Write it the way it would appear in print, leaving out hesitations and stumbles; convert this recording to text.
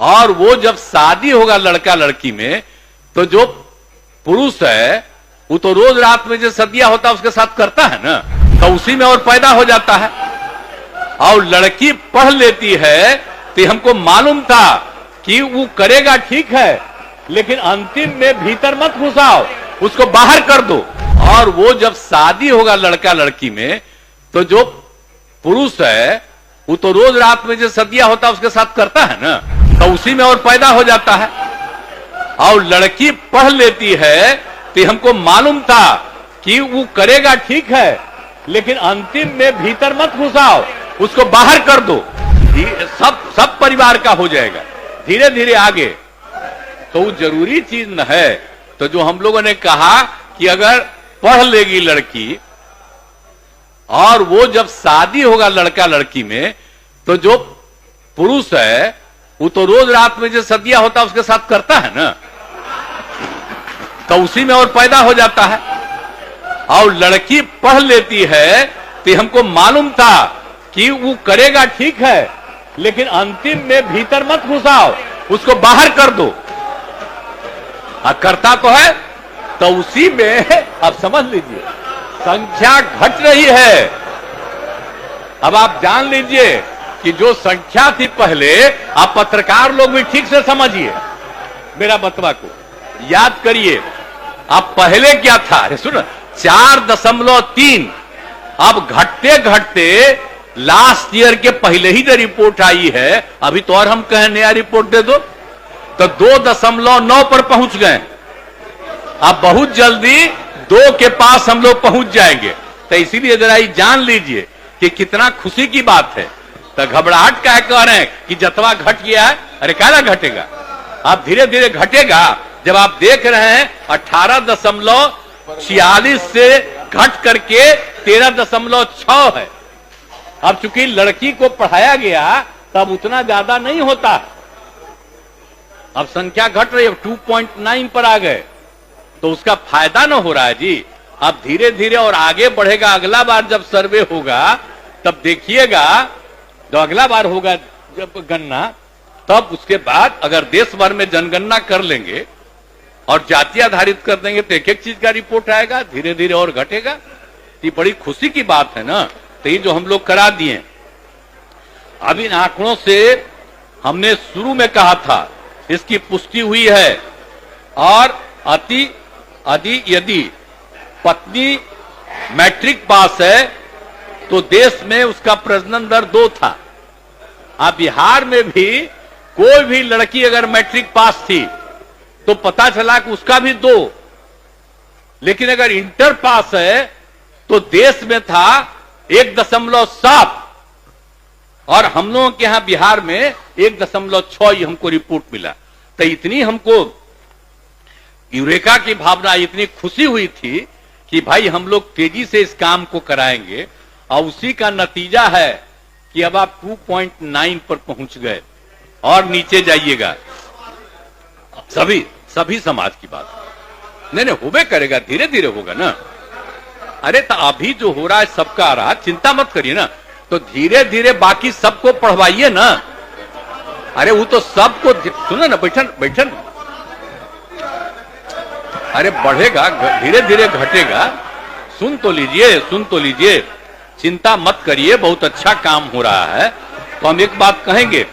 और वो जब शादी होगा लड़का लड़की में, तो जो पुरुष है वो तो रोज रात में जो सदिया होता है उसके साथ करता है ना, तो उसी में और पैदा हो जाता है। और लड़की पढ़ लेती है तो हमको मालूम था कि वो करेगा ठीक है, लेकिन अंतिम में भीतर मत घुसाओ, उसको बाहर कर दो। और वो जब शादी होगा लड़का लड़की में, तो जो पुरुष है वो तो रोज रात में जो सदिया होता है उसके साथ करता है ना, तो उसी में और पैदा हो जाता है। और लड़की पढ़ लेती है तो हमको मालूम था कि वो करेगा ठीक है, लेकिन अंतिम में भीतर मत घुसाओ, उसको बाहर कर दो। सब परिवार का हो जाएगा धीरे धीरे आगे। तो वो जरूरी चीज न है। तो जो हम लोगों ने कहा कि अगर पढ़ लेगी लड़की और वो जब शादी होगा लड़का लड़की में, तो जो पुरुष है वो तो रोज रात में जो सदिया होता है उसके साथ करता है ना, तो उसी में और पैदा हो जाता है। और लड़की पढ़ लेती है तो हमको मालूम था कि वो करेगा ठीक है, लेकिन अंतिम में भीतर मत घुसाओ, उसको बाहर कर दो। करता तो है, तो उसी में अब समझ लीजिए संख्या घट रही है। अब आप जान लीजिए कि जो संख्या थी पहले, आप पत्रकार लोग भी ठीक से समझिए मेरा बतवा को, याद करिए। अब पहले क्या था, अरे सुनो, 4.3। अब घटते घटते लास्ट ईयर के पहले ही जो रिपोर्ट आई है, अभी तो और हम कहें नया रिपोर्ट दे दो, तो 2.9 पर पहुंच गए। अब बहुत जल्दी 2 के पास हम लोग पहुंच जाएंगे। तो इसीलिए जरा ये जान लीजिए कि कितना खुशी की बात है। तो घबराहट क्या कह रहे हैं कि जतवा घट गया है, अरे क्या घटेगा, अब धीरे धीरे घटेगा। जब आप देख रहे हैं 18.46 से घट करके 13.6 है। अब चूंकि लड़की को पढ़ाया गया तब उतना ज्यादा नहीं होता, अब संख्या घट रही है, 2.9 पर आ गए, तो उसका फायदा ना हो रहा है जी। अब धीरे धीरे और आगे बढ़ेगा। अगला बार जब सर्वे होगा तब देखिएगा, जो अगला बार होगा जब गणना, तब उसके बाद अगर देश भर में जनगणना कर लेंगे और जाति आधारित कर देंगे तो एक एक चीज का रिपोर्ट आएगा, धीरे धीरे और घटेगा। ये बड़ी खुशी की बात है ना। तो ये जो हम लोग करा दिए, अब इन आंकड़ों से हमने शुरू में कहा था, इसकी पुष्टि हुई है। और यदि पत्नी मैट्रिक पास है तो देश में उसका प्रजनन दर 2 था। अब बिहार में भी कोई भी लड़की अगर मैट्रिक पास थी तो पता चला कि उसका भी 2, लेकिन अगर इंटर पास है तो देश में था 1.7, और हम लोगों के यहां बिहार में 1.6 हमको रिपोर्ट मिला। तो इतनी हमको यूरेका की भावना, इतनी खुशी हुई थी कि भाई हम लोग तेजी से इस काम को कराएंगे। और उसी का नतीजा है कि अब आप 2.9 पर पहुंच गए और नीचे जाइएगा। सभी समाज की बात नहीं होबे करेगा, धीरे धीरे होगा ना। अरे तो अभी जो हो रहा है सबका आ रहा, चिंता मत करिए ना। तो धीरे धीरे बाकी सबको पढ़वाइए ना। अरे वो तो सबको सुनो ना, बैठन अरे बढ़ेगा, धीरे धीरे घटेगा। सुन तो लीजिए, चिंता मत करिए, बहुत अच्छा काम हो रहा है। तो हम एक बात कहेंगे